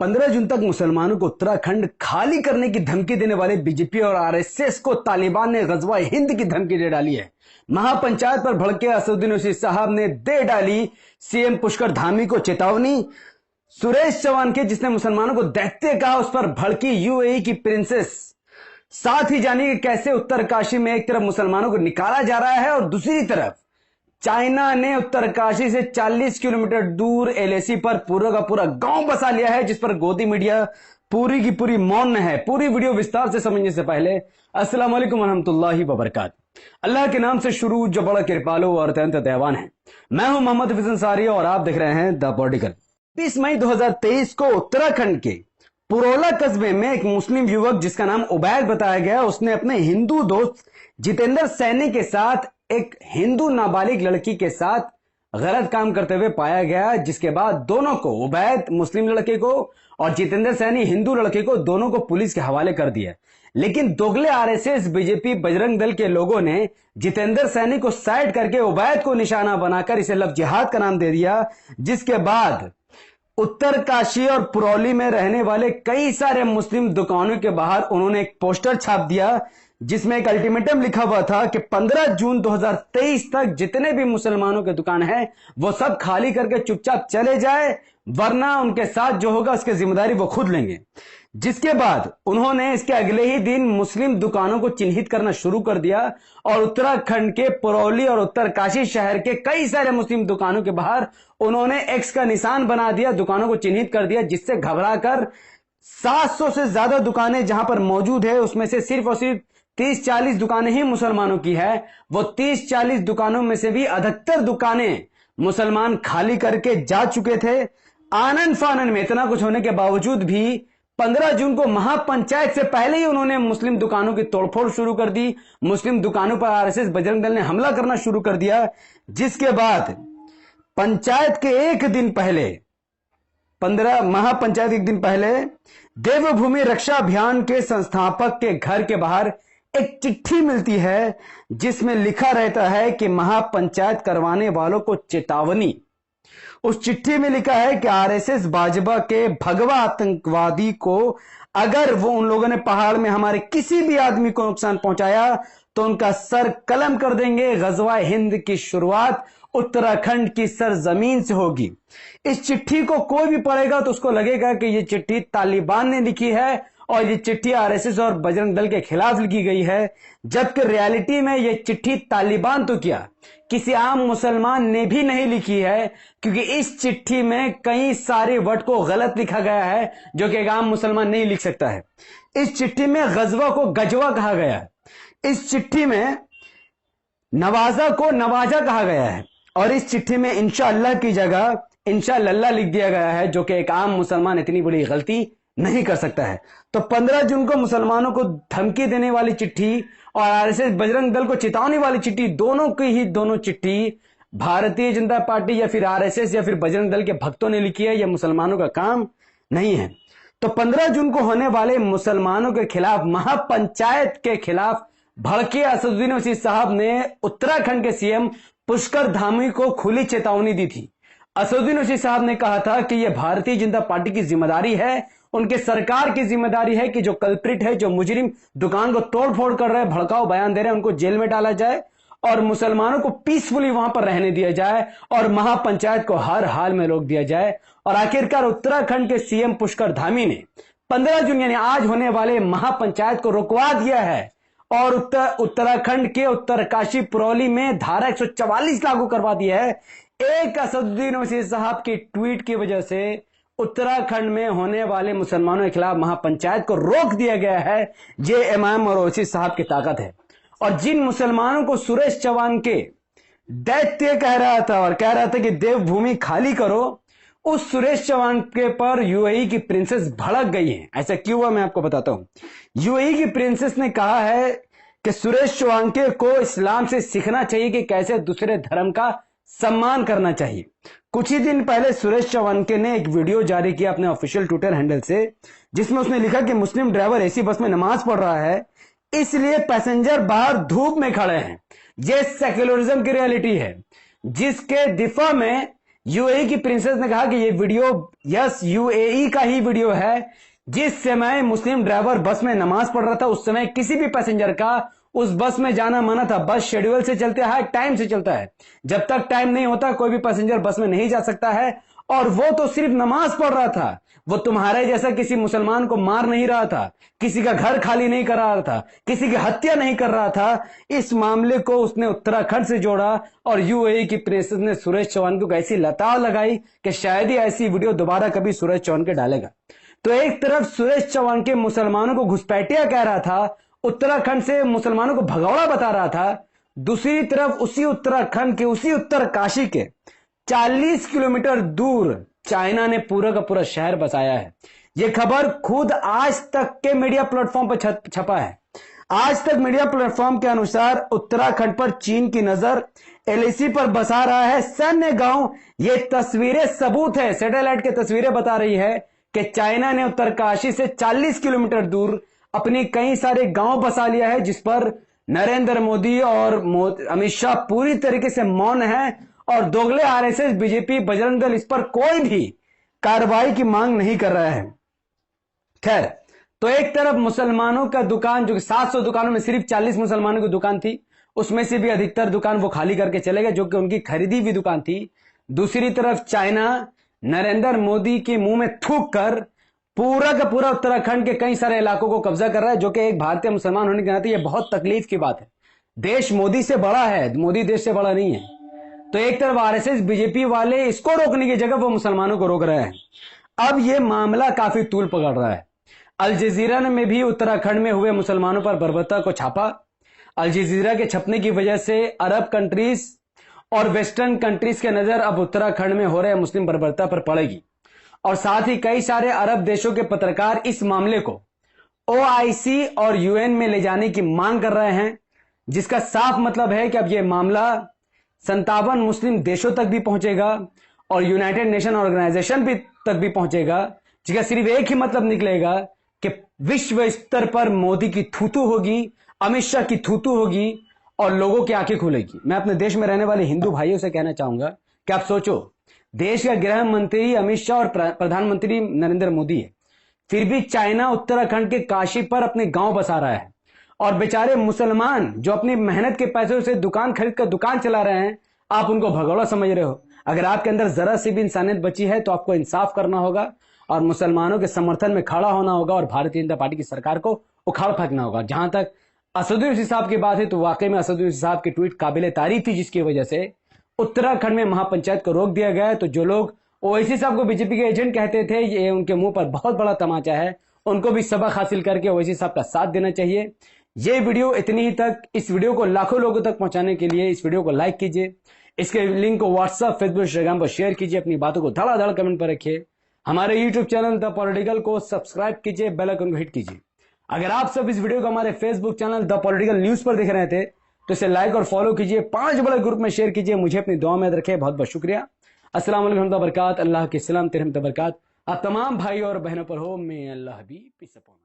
15 जून तक मुसलमानों को उत्तराखंड खाली करने की धमकी देने वाले बीजेपी और आरएसएस को तालिबान ने गजवा हिंद की धमकी दे डाली है। महापंचायत पर भड़के असदुद्दीन ओवैसी साहब ने दे डाली सीएम पुष्कर धामी को चेतावनी। सुरेश चौहान के जिसने मुसलमानों को दैत्य कहा, उस पर भड़की यूएई की प्रिंसेस। साथ ही जानिए कैसे उत्तरकाशी में एक तरफ मुसलमानों को निकाला जा रहा है और दूसरी तरफ चाइना ने उत्तरकाशी से 40 किलोमीटर दूर एलएसी पर पूरा का पूरा गांव बसा लिया है, जिस पर गोदी मीडिया पूरी की पूरी मौन है। पूरी वीडियो विस्तार से समझने से पहले अस्सलाम वालेकुम वरहमतुल्लाहि वबरकातुहू। अल्लाह के नाम से शुरू जो बड़ा कृपालु और अत्यंत दयावान है। मैं हूं मोहम्मद हफीज अंसारी और आप देख रहे हैं द पॉलिटिकल। 20 मई 2023 को उत्तराखंड के पुरोला कस्बे में एक मुस्लिम युवक जिसका नाम उबैद बताया गया, उसने अपने हिंदू दोस्त जितेंद्र सैनी के साथ एक हिंदू नाबालिग लड़की के साथ गलत काम करते हुए पाया गया, जिसके बाद दोनों को, उबैद मुस्लिम लड़के को और जितेंद्र सैनी हिंदू लड़के को, दोनों को पुलिस के हवाले कर दिया। लेकिन दोगले आरएसएस, बीजेपी, बजरंग दल के लोगों ने जितेंद्र सैनी को साइड करके उबैद को निशाना बनाकर इसे लव जिहाद का नाम दे दिया, जिसके बाद उत्तरकाशी और पुरौली में रहने वाले कई सारे मुस्लिम दुकानों के बाहर उन्होंने एक पोस्टर छाप दिया जिसमें एक अल्टीमेटम लिखा हुआ था कि 15 जून 2023 तक जितने भी मुसलमानों के दुकान है वो सब खाली करके चुपचाप चले जाए, वरना उनके साथ जो होगा उसकी जिम्मेदारी वो खुद लेंगे। जिसके बाद उन्होंने इसके अगले ही दिन मुस्लिम दुकानों को चिन्हित करना शुरू कर दिया और उत्तराखंड के पुरौली और उत्तरकाशी शहर के कई सारे मुस्लिम दुकानों के बाहर उन्होंने एक्स का निशान बना दिया, दुकानों को चिन्हित कर दिया, जिससे घबराकर 700 से ज्यादा दुकानें जहां पर मौजूद है उसमें से सिर्फ और सिर्फ 30-40 दुकानें ही मुसलमानों की है। वो 30-40 दुकानों में से भी अधिकतर दुकानें मुसलमान खाली करके जा चुके थे। आनन फानन में इतना कुछ होने के बावजूद भी 15 जून को महापंचायत से पहले ही उन्होंने मुस्लिम दुकानों की तोड़फोड़ शुरू कर दी। मुस्लिम दुकानों पर आरएसएस, बजरंग दल ने हमला करना शुरू कर दिया, जिसके बाद पंचायत के एक दिन पहले, महापंचायत एक दिन पहले देवभूमि रक्षा अभियान के संस्थापक के घर के बाहर एक चिट्ठी मिलती है जिसमें लिखा रहता है कि महापंचायत करवाने वालों को चेतावनी। उस चिट्ठी में लिखा है कि आरएसएस भाजपा के भगवा आतंकवादी को अगर वो उन लोगों ने पहाड़ में हमारे किसी भी आदमी को नुकसान पहुंचाया तो उनका सर कलम कर देंगे। गजवा हिंद की शुरुआत उत्तराखंड की सरजमीन से होगी। इस चिट्ठी को कोई भी पढ़ेगा तो उसको लगेगा कि यह चिट्ठी तालिबान ने लिखी है और ये चिट्ठी आरएसएस और बजरंग दल के खिलाफ लिखी गई है, जबकि रियलिटी में ये चिट्ठी तालिबान तो क्या, किसी आम मुसलमान ने भी नहीं लिखी है, क्योंकि इस चिट्ठी में कई सारे वर्ड को गलत लिखा गया है जो कि एक आम मुसलमान नहीं लिख सकता है। इस चिट्ठी में गजवा को गजवा कहा गया है, इस चिट्ठी में नवाजा को नवाजा कहा गया है और इस चिट्ठी में इंशाअल्लाह की जगह इंशाअल्लाह लिख दिया गया है, जो कि एक आम मुसलमान इतनी बड़ी गलती नहीं कर सकता है। तो 15 जून को मुसलमानों को धमकी देने वाली चिट्ठी और आरएसएस बजरंग दल को चेतावनी वाली चिट्ठी, दोनों की ही दोनों चिट्ठी भारतीय जनता पार्टी या फिर आरएसएस या फिर बजरंग दल के भक्तों ने लिखी है, यह मुसलमानों का काम नहीं है। तो 15 जून को होने वाले मुसलमानों के खिलाफ, महापंचायत के खिलाफ भड़के असदुद्दीन ओवैसी साहब ने उत्तराखंड के सीएम पुष्कर धामी को खुली चेतावनी दी थी। असदुद्दीन ओवैसी साहब ने कहा था कि यह भारतीय जनता पार्टी की जिम्मेदारी है, उनके सरकार की जिम्मेदारी है कि जो कल्प्रिट है, जो मुजरिम दुकान को तोड़फोड़ कर रहे हैं, भड़काऊ बयान दे रहे हैं, उनको जेल में डाला जाए और मुसलमानों को पीसफुली वहां पर रहने दिया जाए और महापंचायत को हर हाल में रोक दिया जाए। और आखिरकार उत्तराखंड के सीएम पुष्कर धामी ने 15 जून यानी आज होने वाले महापंचायत को रुकवा दिया है और उत्तराखंड के उत्तरकाशी पुरौली में धारा 144 लागू करवा दी है। एक असदुद्दीन ओवैसी साहब की ट्वीट की वजह से उत्तराखंड में होने वाले मुसलमानों के खिलाफ महापंचायत को रोक दिया गया है। ये इमाम और ओवैसी साहब की ताकत है। और जिन मुसलमानों को सुरेश चौहान के दैत्य कह रहा था और कह रहा था कि देवभूमि खाली करो, उस सुरेश चौहान के पर यूएई की प्रिंसेस भड़क गई है। ऐसा क्यों हुआ मैं आपको बताता हूं। यूएई की प्रिंसेस ने कहा है कि सुरेश चौहान को इस्लाम से सीखना चाहिए कि कैसे दूसरे धर्म का सम्मान करना चाहिए। कुछ ही दिन पहले सुरेश चौहान ने एक वीडियो जारी किया अपने ऑफिशियल ट्विटर हैंडल से, जिसमें उसने लिखा कि मुस्लिम ड्राइवर एसी बस में नमाज पढ़ रहा है, इसलिए पैसेंजर बाहर धूप में खड़े हैं। यह सेक्युलरिज्म की रियलिटी है, जिसके दिफा में यूएई की प्रिंसेस ने कहा कि ये वीडियो यस यूएई का ही वीडियो है। जिस समय मुस्लिम ड्राइवर बस में नमाज पढ़ रहा था उस समय किसी भी पैसेंजर का उस बस में जाना मना था। बस शेड्यूल से चलते है, टाइम से चलता है। जब तक टाइम नहीं होता कोई भी पैसेंजर बस में नहीं जा सकता है। और वो तो सिर्फ नमाज पढ़ रहा था, वो तुम्हारे जैसा किसी मुसलमान को मार नहीं रहा था, किसी का घर खाली नहीं कर रहा था, किसी की हत्या नहीं कर रहा था। इस मामले को उसने उत्तराखंड से जोड़ा और यूएई की प्रेस ने सुरेश चौहान को ऐसी लताड़ लगाई कि शायद ही ऐसी वीडियो दोबारा कभी सुरेश चौहान के डालेगा। तो एक तरफ सुरेश चौहान के मुसलमानों को घुसपैठिया कह रहा था, उत्तराखंड से मुसलमानों को भगौड़ा बता रहा था, दूसरी तरफ उसी उत्तराखंड के उसी उत्तरकाशी के 40 किलोमीटर दूर चाइना ने पूरा का पूरा शहर बसाया है। यह खबर खुद आज तक के मीडिया प्लेटफॉर्म पर छपा है। आज तक मीडिया प्लेटफॉर्म के अनुसार उत्तराखंड पर चीन की नजर एलएसी पर बसा रहा है सैन्य गांव। ये तस्वीरें सबूत है, सैटेलाइट की तस्वीरें बता रही है कि चाइना ने उत्तरकाशी से 40 किलोमीटर दूर अपने कई सारे गांव बसा लिया है, जिस पर नरेंद्र मोदी और अमित शाह पूरी तरीके से मौन है और दोगले आरएसएस, बीजेपी, बजरंग दल इस पर कोई भी कार्रवाई की मांग नहीं कर रहा है। खैर, तो एक तरफ मुसलमानों का दुकान, जो 700 दुकानों में सिर्फ 40 मुसलमानों की दुकान थी, उसमें से भी अधिकतर दुकान वो खाली करके चले गए, जो कि उनकी खरीदी हुई दुकान थी। दूसरी तरफ चाइना नरेंद्र मोदी के मुंह में थूक कर पूरा का पूरा उत्तराखंड के कई सारे इलाकों को कब्जा कर रहा है, जो कि एक भारतीय मुसलमान होने के नाते यह बहुत तकलीफ की बात है। देश मोदी से बड़ा है, मोदी देश से बड़ा नहीं है। तो एक तरफ आरएसएस, बीजेपी वाले इसको रोकने की जगह वो मुसलमानों को रोक रहे हैं। अब यह मामला काफी तूल पकड़ रहा है। अल जजीरा ने में भी उत्तराखंड में हुए मुसलमानों पर बर्बरता को छापा। अल जजीरा के छपने की वजह से अरब कंट्रीज और वेस्टर्न कंट्रीज के नजर अब उत्तराखंड में हो रहे मुस्लिम बर्बरता पर पड़ेगी और साथ ही कई सारे अरब देशों के पत्रकार इस मामले को ओआईसी और यूएन में ले जाने की मांग कर रहे हैं, जिसका साफ मतलब है कि अब यह मामला 57 मुस्लिम देशों तक भी पहुंचेगा और यूनाइटेड नेशन ऑर्गेनाइजेशन भी तक भी पहुंचेगा, जिसका सिर्फ एक ही मतलब निकलेगा कि विश्व स्तर पर मोदी की थूथू होगी, अमित शाह की थूथू होगी और लोगों की आंखें खुलेगी। मैं अपने देश में रहने वाले हिंदू भाइयों से कहना चाहूंगा कि आप सोचो, देश का गृह मंत्री अमित शाह और प्रधानमंत्री नरेंद्र मोदी है, फिर भी चाइना उत्तराखंड के काशी पर अपने गांव बसा रहा है और बेचारे मुसलमान जो अपनी मेहनत के पैसों से दुकान खरीद कर दुकान चला रहे हैं, आप उनको भगौड़ा समझ रहे हो। अगर आपके अंदर जरा सी भी इंसानियत बची है तो आपको इंसाफ करना होगा और मुसलमानों के समर्थन में खड़ा होना होगा और भारतीय जनता पार्टी की सरकार को उखाड़ फेंकना होगा। जहां तक असदुद्दीन साहब की बात है तो वाकई में असदुद्दीन साहब की ट्वीट काबिले तारीफ थी, जिसकी वजह से उत्तराखंड में महापंचायत को रोक दिया गया है। तो जो लोग ओवैसी साहब को बीजेपी के एजेंट कहते थे, ये उनके मुंह पर बहुत बड़ा तमाचा है, उनको भी सबक हासिल करके ओवैसी साहब का साथ देना चाहिए। ये वीडियो इतनी ही तक। इस वीडियो को लाखों लोगों तक पहुंचाने के लिए इस वीडियो को लाइक कीजिए, इसके लिंक को व्हाट्सएप, फेसबुक, इंस्टाग्राम पर शेयर कीजिए, अपनी बातों को धड़ाधड़ कमेंट पर रखिए। हमारे यूट्यूब चैनल द पॉलिटिकल को सब्सक्राइब कीजिए, बेल आइकन को हिट कीजिए। अगर आप सब इस वीडियो को हमारे Facebook channel the political news पर देख रहे थे तो इसे लाइक और फॉलो कीजिए, 5 बड़े ग्रुप में शेयर कीजिए। मुझे अपनी दुआ में याद रखें। बहुत बहुत शुक्रिया। अस्सलाम वालेकुम व बरकात। अल्लाह के सलाम तेरे बरकात आप तमाम भाई और बहनों पर हो। मैं अल्लाह भी पीस अपॉन